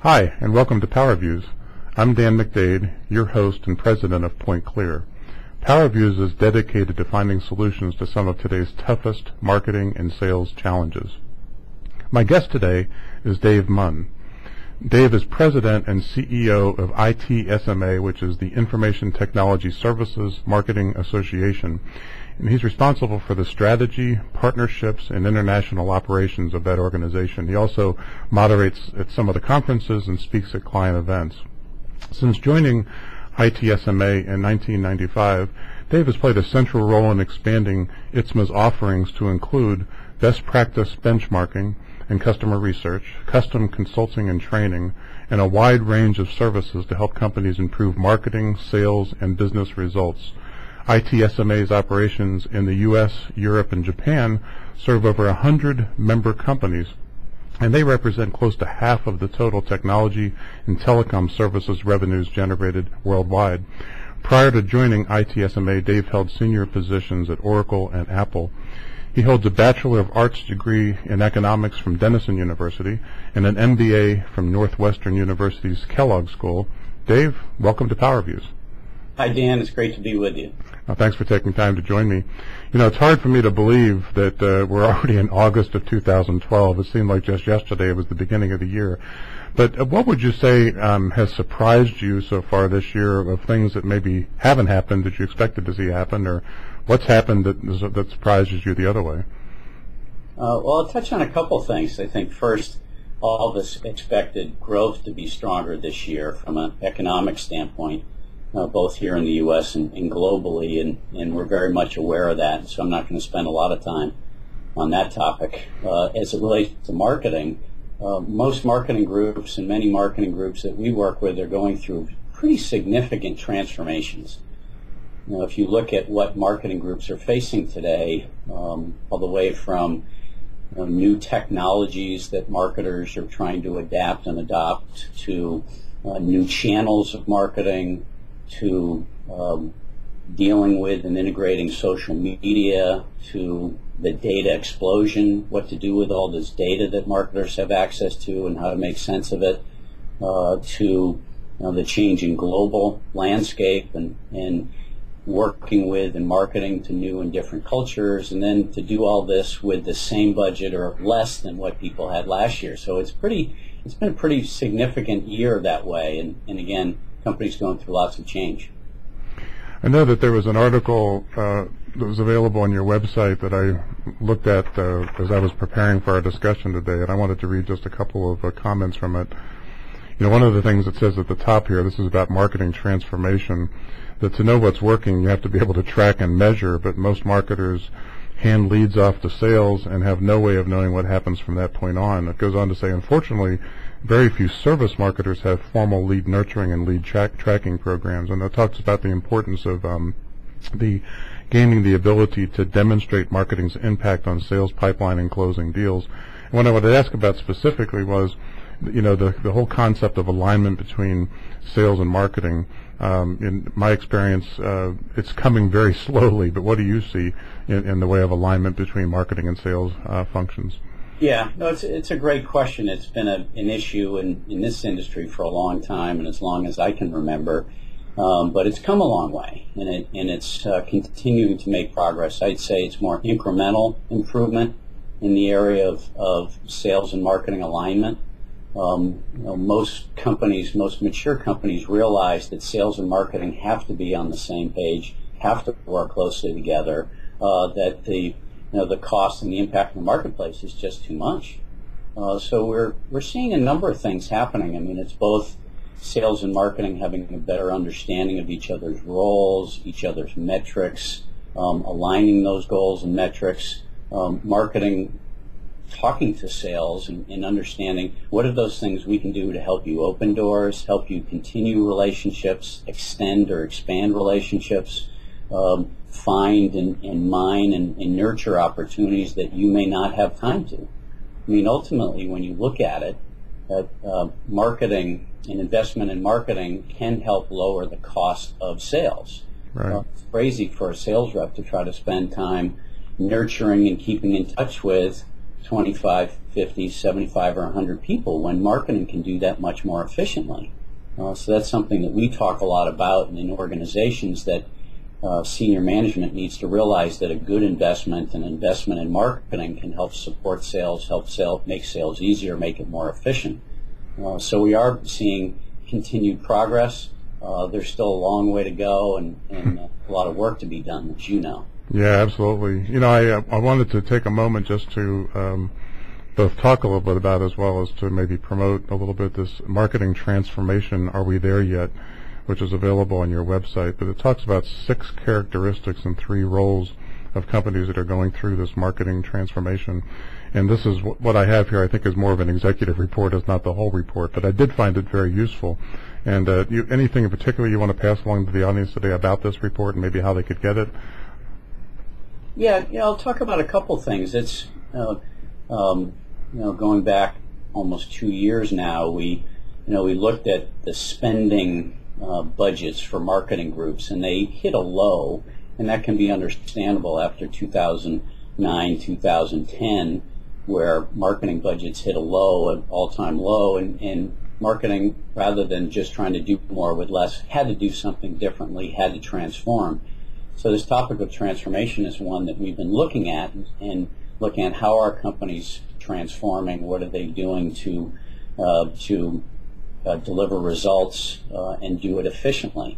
Hi, and welcome to PowerViews. I'm Dan McDade, your host and president of PointClear. PowerViews is dedicated to finding solutions to some of today's toughest marketing and sales challenges. My guest today is Dave Munn. Dave is president and CEO of ITSMA, which is the Information Technology Services Marketing Association, and he's responsible for the strategy, partnerships, and international operations of that organization. He also moderates at some of the conferences and speaks at client events. Since joining ITSMA in 1995, Dave has played a central role in expanding ITSMA's offerings to include best practice benchmarking and customer research, custom consulting and training, and a wide range of services to help companies improve marketing, sales, and business results. ITSMA's operations in the U.S., Europe, and Japan serve over 100 member companies, and they represent close to half of the total technology and telecom services revenues generated worldwide. Prior to joining ITSMA, Dave held senior positions at Oracle and Apple. He holds a Bachelor of Arts degree in economics from Denison University and an MBA from Northwestern University's Kellogg School. Dave, welcome to PowerViews. Hi, Dan. It's great to be with you. Thanks for taking time to join me. You know, it's hard for me to believe that we're already in August of 2012. It seemed like just yesterday was the beginning of the year. But what would you say has surprised you so far this year of things that maybe haven't happened that you expected to see happen, or what's happened that surprises you the other way? Well, I'll touch on a couple things. I think first, all of us expected growth to be stronger this year from an economic standpoint. Both here in the U.S. and globally, and we're very much aware of that, so I'm not going to spend a lot of time on that topic. As it relates to marketing, most marketing groups and many marketing groups that we work with are going through pretty significant transformations. You know, if you look at what marketing groups are facing today, all the way from new technologies that marketers are trying to adapt and adopt to new channels of marketing, to dealing with and integrating social media, to the data explosion, what to do with all this data that marketers have access to and how to make sense of it, to the changing global landscape and working with and marketing to new and different cultures, and then to do all this with the same budget or less than what people had last year. So it's been a pretty significant year that way, and again, companies going through lots of change. I know that there was an article that was available on your website that I looked at as I was preparing for our discussion today, and I wanted to read just a couple of comments from it. You know, one of the things it says at the top here, this is about marketing transformation, that to know what's working, you have to be able to track and measure, but most marketers hand leads off to sales and have no way of knowing what happens from that point on. It goes on to say, unfortunately, very few service marketers have formal lead nurturing and lead tracking programs, and it talks about the importance of gaining the ability to demonstrate marketing's impact on sales pipeline and closing deals. And what I wanted to ask about specifically was, you know, the whole concept of alignment between sales and marketing. In my experience, it's coming very slowly, but what do you see in the way of alignment between marketing and sales functions? Yeah, no, it's a great question. It's been an issue in this industry for a long time, and as long as I can remember. But it's come a long way, and it's continuing to make progress. I'd say it's more incremental improvement in the area of sales and marketing alignment. Most companies, most mature companies, realize that sales and marketing have to be on the same page, have to work closely together. That the cost and the impact in the marketplace is just too much. So we're seeing a number of things happening. I mean, it's both sales and marketing having a better understanding of each other's roles, each other's metrics, aligning those goals and metrics, marketing talking to sales and understanding what are those things we can do to help you open doors, help you continue relationships, extend or expand relationships, find and mine and nurture opportunities that you may not have time to. I mean, ultimately, when you look at it, marketing and investment in marketing can help lower the cost of sales. Right. It's crazy for a sales rep to try to spend time nurturing and keeping in touch with 25, 50, 75, or 100 people when marketing can do that much more efficiently. So that's something that we talk a lot about in organizations, that senior management needs to realize that a good investment, an investment in marketing, can help support sales, make sales easier, make it more efficient. So we are seeing continued progress. There's still a long way to go, and a lot of work to be done, as you know. Yeah, absolutely. You know, I wanted to take a moment just to both talk a little bit about, as well as to maybe promote a little bit, this marketing transformation, Are We There Yet?, which is available on your website. But it talks about 6 characteristics and 3 roles of companies that are going through this marketing transformation. And this is what I have here, I think, is more of an executive report. It's not the whole report, but I did find it very useful. And anything in particular you want to pass along to the audience today about this report and maybe how they could get it? Yeah, I'll talk about a couple things. It's going back almost 2 years now, we looked at the spending budgets for marketing groups, and they hit a low, and that can be understandable after 2009, 2010, where marketing budgets hit a low, an all-time low, and marketing, rather than just trying to do more with less, had to do something differently, had to transform. So this topic of transformation is one that we've been looking at, and looking at how are companies transforming, what are they doing to deliver results and do it efficiently.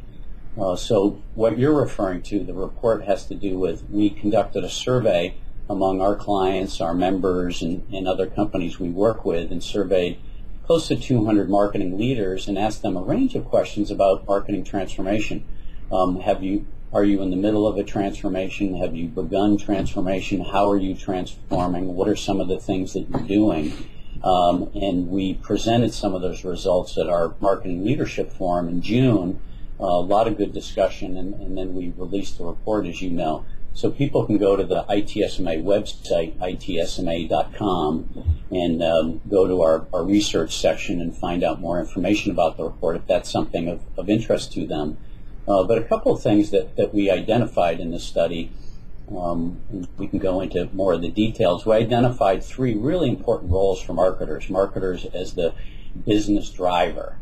So what you're referring to, the report, has to do with, we conducted a survey among our clients, our members, and other companies we work with, and surveyed close to 200 marketing leaders and asked them a range of questions about marketing transformation. Are you in the middle of a transformation? Have you begun transformation? How are you transforming? What are some of the things that you're doing? And we presented some of those results at our marketing leadership forum in June. A lot of good discussion, and then we released the report, as you know. So people can go to the ITSMA website, itsma.com, and go to our research section and find out more information about the report if that's something of interest to them. But a couple of things that we identified in the study, we can go into more of the details. We identified 3 really important roles for marketers. Marketers as the business driver.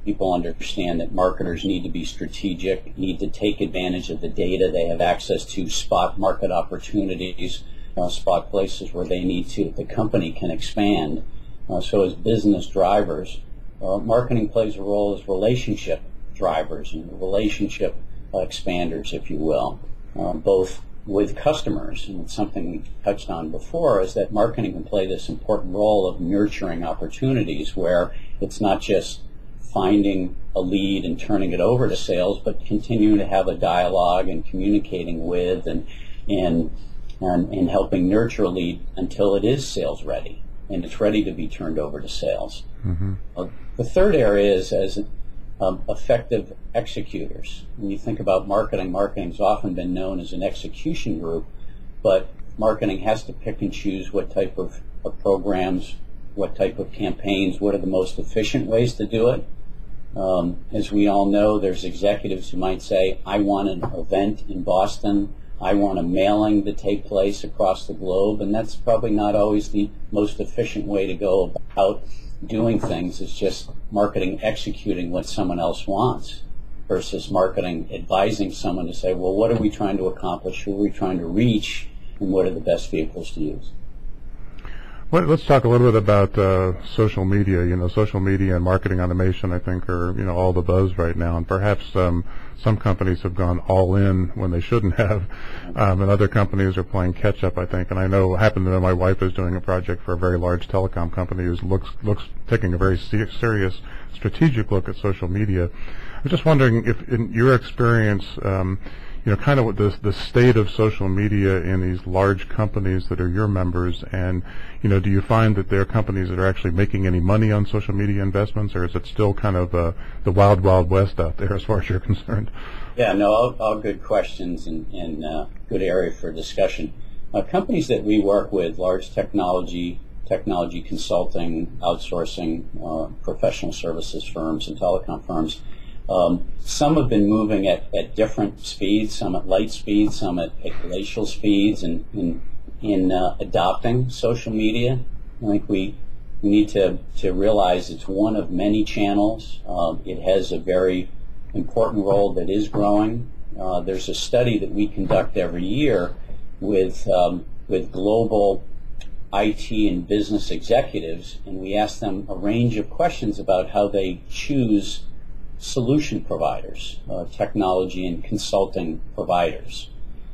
People understand that marketers need to be strategic, need to take advantage of the data they have access to, spot market opportunities, spot places where they need to, the company can expand. So as business drivers, marketing plays a role as relationship drivers and relationship expanders, if you will, both with customers. And it's something we touched on before, is that marketing can play this important role of nurturing opportunities, where it's not just finding a lead and turning it over to sales, but continuing to have a dialogue and communicating with and helping nurture a lead until it is sales ready and it's ready to be turned over to sales. Mm-hmm. The third area is as effective executors. When you think about marketing, marketing's often been known as an execution group, but marketing has to pick and choose what type of programs, what type of campaigns, what are the most efficient ways to do it. As we all know, there's executives who might say, I want an event in Boston, I want a mailing to take place across the globe, and that's probably not always the most efficient way to go about doing things. It's just marketing executing what someone else wants, versus marketing advising someone to say, well, what are we trying to accomplish, who are we trying to reach, and what are the best vehicles to use? Well, let's talk a little bit about social media. Social media and marketing automation, I think, are all the buzz right now, and perhaps some companies have gone all in when they shouldn't have, and other companies are playing catch up, I think. And I happen to know my wife is doing a project for a very large telecom company who's taking a very serious strategic look at social media. I'm just wondering if, in your experience, kind of what the state of social media in these large companies that are your members, and do you find that there are companies that are actually making any money on social media investments, or is it still kind of the wild, wild west out there as far as you're concerned? Yeah, no, all good questions and good area for discussion. Companies that we work with, large technology consulting, outsourcing, professional services firms and telecom firms, some have been moving at different speeds, some at light speeds, some at glacial speeds, and in adopting social media. I think we need to realize it's one of many channels. It has a very important role that is growing. There's a study that we conduct every year with global IT and business executives, and we ask them a range of questions about how they choose solution providers, technology and consulting providers.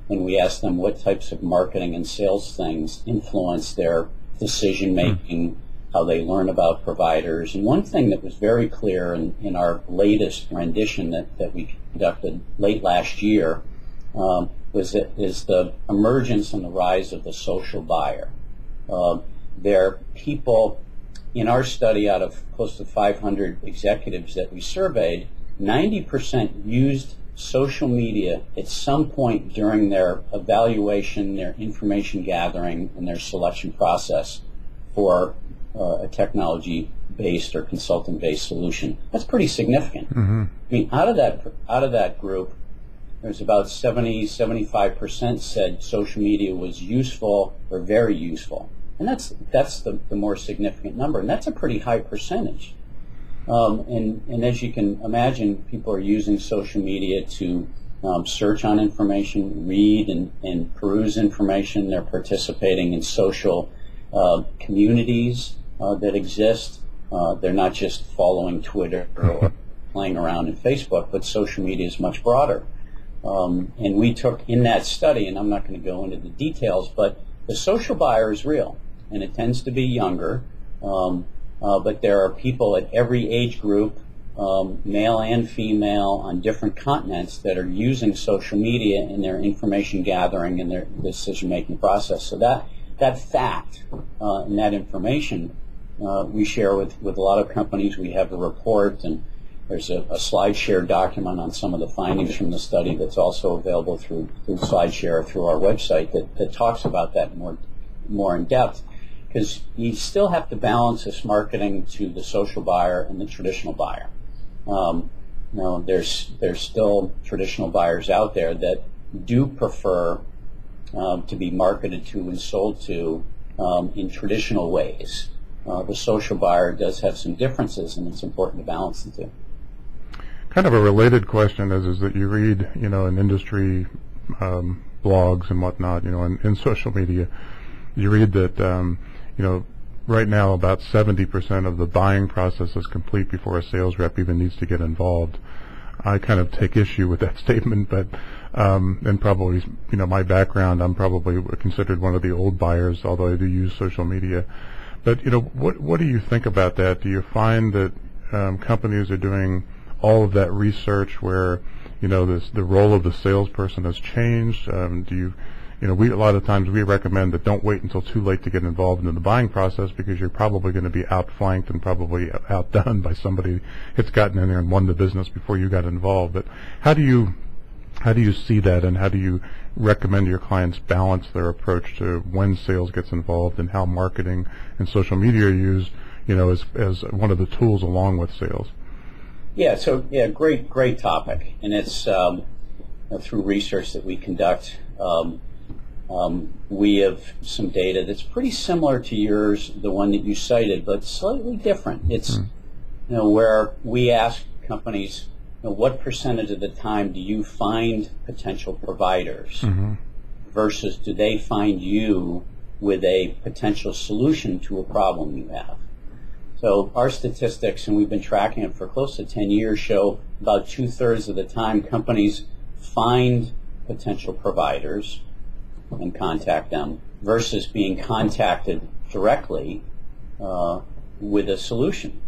And we ask them what types of marketing and sales things influence their decision making, how they learn about providers. And one thing that was very clear in our latest rendition that we conducted late last year is the emergence and the rise of the social buyer. There are people in our study, out of close to 500 executives that we surveyed, 90% used social media at some point during their evaluation, their information gathering, and their selection process for a technology-based or consultant-based solution. That's pretty significant. I mean, out of that group, there's about 75% said social media was useful or very useful. And that's the more significant number, and that's a pretty high percentage. And as you can imagine, people are using social media to search on information, read and peruse information. They're participating in social communities that exist. They're not just following Twitter or playing around in Facebook, but social media is much broader. And we took in that study, and I'm not going to go into the details, but the social buyer is real, and it tends to be younger. But there are people at every age group, male and female, on different continents that are using social media in their information gathering and their decision-making process. So that fact and that information we share with a lot of companies. We have a report, and there's a SlideShare document on some of the findings from the study that's also available through SlideShare through our website that talks about that more in depth. Because you still have to balance this marketing to the social buyer and the traditional buyer. There's still traditional buyers out there that do prefer to be marketed to and sold to in traditional ways. The social buyer does have some differences, and it's important to balance the two. Kind of a related question is that you read, in industry blogs and whatnot, in social media, you read that right now about 70% of the buying process is complete before a sales rep even needs to get involved. I kind of take issue with that statement, but and probably, my background, I'm probably considered one of the old buyers, although I do use social media. But, what do you think about that? Do you find that companies are doing all of that research where, the role of the salesperson has changed? We a lot of times we recommend that don't wait until too late to get involved in the buying process, because you're probably going to be outflanked and probably outdone by somebody that's gotten in there and won the business before you got involved. But how do you see that, and how do you recommend your clients balance their approach to when sales gets involved, and how marketing and social media are used, as one of the tools along with sales? Great topic, and it's through research that we conduct. We have some data that's pretty similar to yours, the one that you cited, but slightly different. It's where we ask companies, what percentage of the time do you find potential providers versus do they find you with a potential solution to a problem you have? So our statistics, and we've been tracking it for close to 10 years, show about 2/3 of the time companies find potential providers and contact them versus being contacted directly with a solution.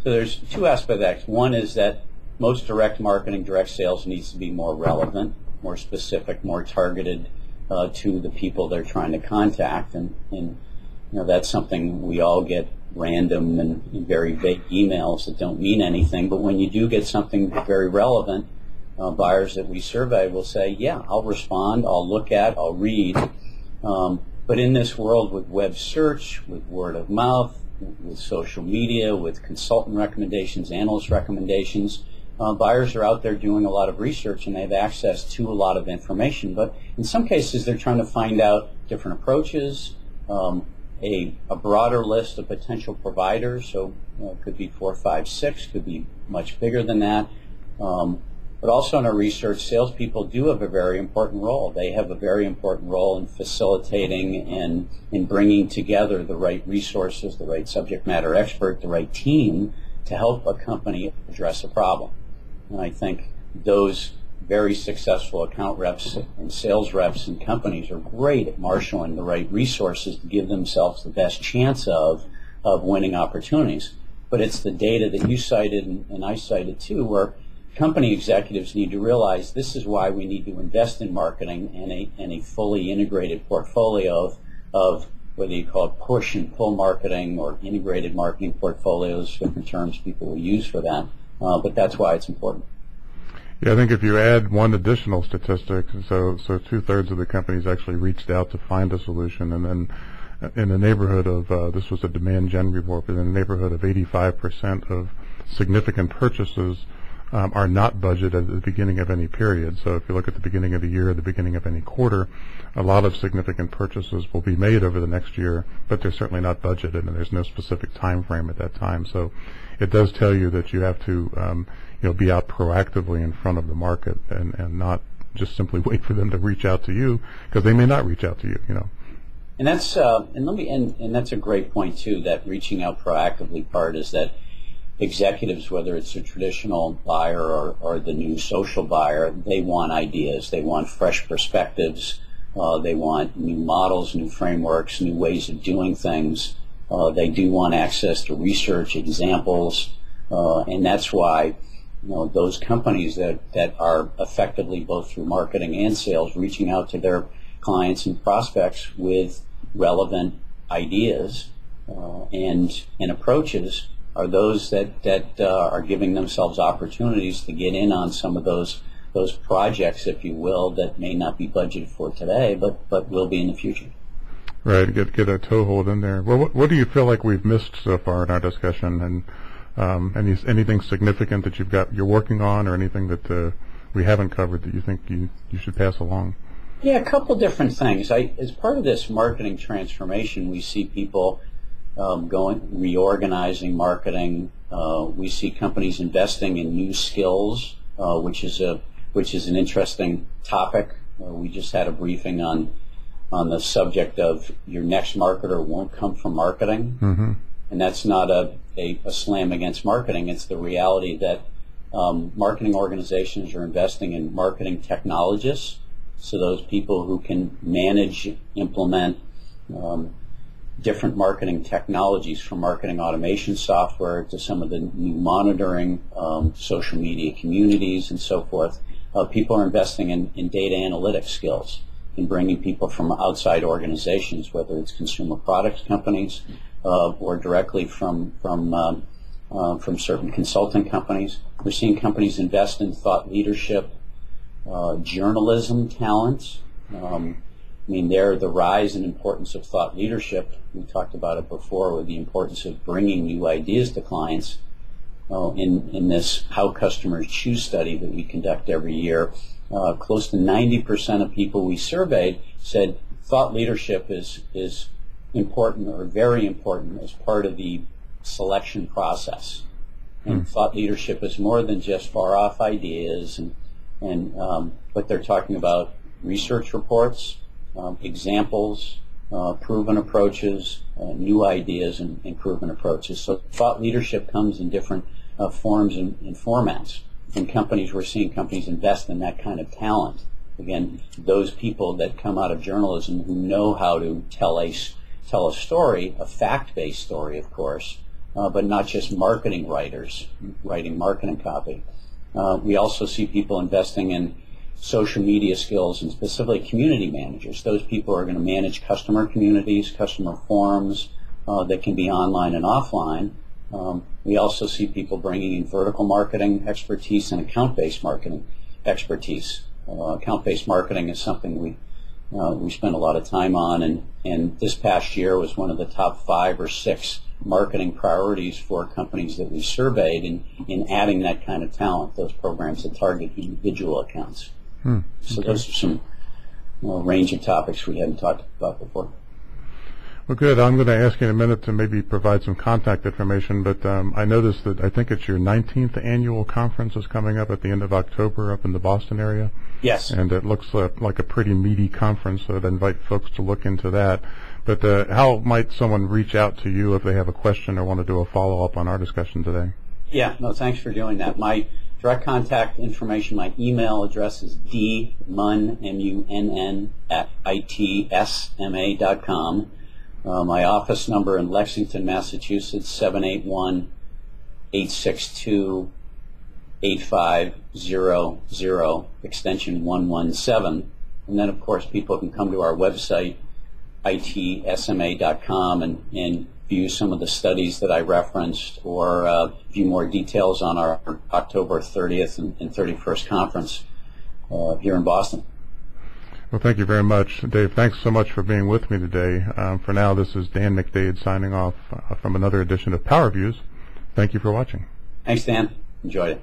So there's two aspects of that. One is that most direct marketing, direct sales needs to be more relevant, more specific, more targeted to the people they're trying to contact, and that's something we all get random and very vague emails that don't mean anything. But when you do get something very relevant, buyers that we survey will say, yeah, I'll respond, I'll look at, I'll read. But in this world with web search, with word of mouth, with social media, with consultant recommendations, analyst recommendations, buyers are out there doing a lot of research, and they have access to a lot of information. But in some cases, they're trying to find out different approaches, a broader list of potential providers, so it could be 4, 5, 6, could be much bigger than that. But also in our research, salespeople do have a very important role. They have a very important role in facilitating and in bringing together the right resources, the right subject matter expert, the right team to help a company address a problem. And I think those very successful account reps and sales reps and companies are great at marshaling the right resources to give themselves the best chance of winning opportunities. But it's the data that you cited and I cited too, where company executives need to realize this is why we need to invest in marketing and a fully integrated portfolio of whether you call it push and pull marketing or integrated marketing portfolios, different terms people will use for that, but that's why it's important. Yeah, I think if you add one additional statistic, so 2/3 of the companies actually reached out to find a solution, and then in the neighborhood of, this was a demand gen report, but in the neighborhood of 85% of significant purchases are not budgeted at the beginning of any period. So if you look at the beginning of the year, the beginning of any quarter, a lot of significant purchases will be made over the next year, but they're certainly not budgeted, and there's no specific time frame at that time. So it does tell you that you have to be out proactively in front of the market and not just simply wait for them to reach out to you, because they may not reach out to you. And that's and that's a great point too. That reaching out proactively part is that executives, whether it's a traditional buyer or the new social buyer, they want ideas. They want fresh perspectives. They want new models, new frameworks, new ways of doing things. They do want access to research, examples, and that's why those companies that are effectively both through marketing and sales reaching out to their clients and prospects with relevant ideas and approaches are those that are giving themselves opportunities to get in on some of those projects, if you will, that may not be budgeted for today, but will be in the future. Right, get a toehold in there. Well, what do you feel like we've missed so far in our discussion, and anything significant that you're working on, or anything that we haven't covered that you think you should pass along? Yeah, a couple different things. As part of this marketing transformation, we see people reorganizing marketing. We see companies investing in new skills, which is an interesting topic. We just had a briefing on the subject of your next marketer won't come from marketing, and that's not a slam against marketing. It's the reality that marketing organizations are investing in marketing technologists, so those people who can manage, implement different marketing technologies, from marketing automation software to some of the new monitoring, social media communities and so forth. People are investing in data analytics skills, in bringing people from outside organizations, whether it's consumer products companies or directly from certain consulting companies. We're seeing companies invest in thought leadership, journalism talent. The rise and importance of thought leadership, we talked about it before, with the importance of bringing new ideas to clients. In this How Customers Choose study that we conduct every year, close to 90% of people we surveyed said thought leadership is important or very important as part of the selection process. And thought leadership is more than just far-off ideas, but they're talking about research reports, examples, proven approaches, new ideas, and proven approaches. So thought leadership comes in different forms and formats. In companies, we're seeing companies invest in that kind of talent. Again, those people that come out of journalism who know how to tell a story, a fact-based story, of course, but not just marketing writers writing marketing copy. We also see people investing in social media skills, and specifically community managers. Those people are going to manage customer communities, customer forums that can be online and offline. We also see people bringing in vertical marketing expertise and account-based marketing expertise. Account-based marketing is something we spend a lot of time on, and this past year was one of the top 5 or 6 marketing priorities for companies that we surveyed in adding that kind of talent, those programs that target individual accounts. So those are some range of topics we hadn't talked about before. Well, good. I'm going to ask you in a minute to maybe provide some contact information, but I noticed that I think it's your 19th annual conference is coming up at the end of October up in the Boston area. Yes. And it looks like a pretty meaty conference, so I'd invite folks to look into that. But how might someone reach out to you if they have a question or want to do a follow-up on our discussion today? Yeah, no, thanks for doing that. My direct contact information, my email address is dmunn, M-U-N-N, at ITSMA.com. My office number in Lexington, Massachusetts, 781-862-8500, extension 117. And then, of course, people can come to our website, ITSMA.com, and view some of the studies that I referenced, or view more details on our October 30th and 31st conference here in Boston. Well, thank you very much. Dave, thanks so much for being with me today. For now, this is Dan McDade signing off from another edition of PowerViews. Thank you for watching. Thanks, Dan. Enjoyed it.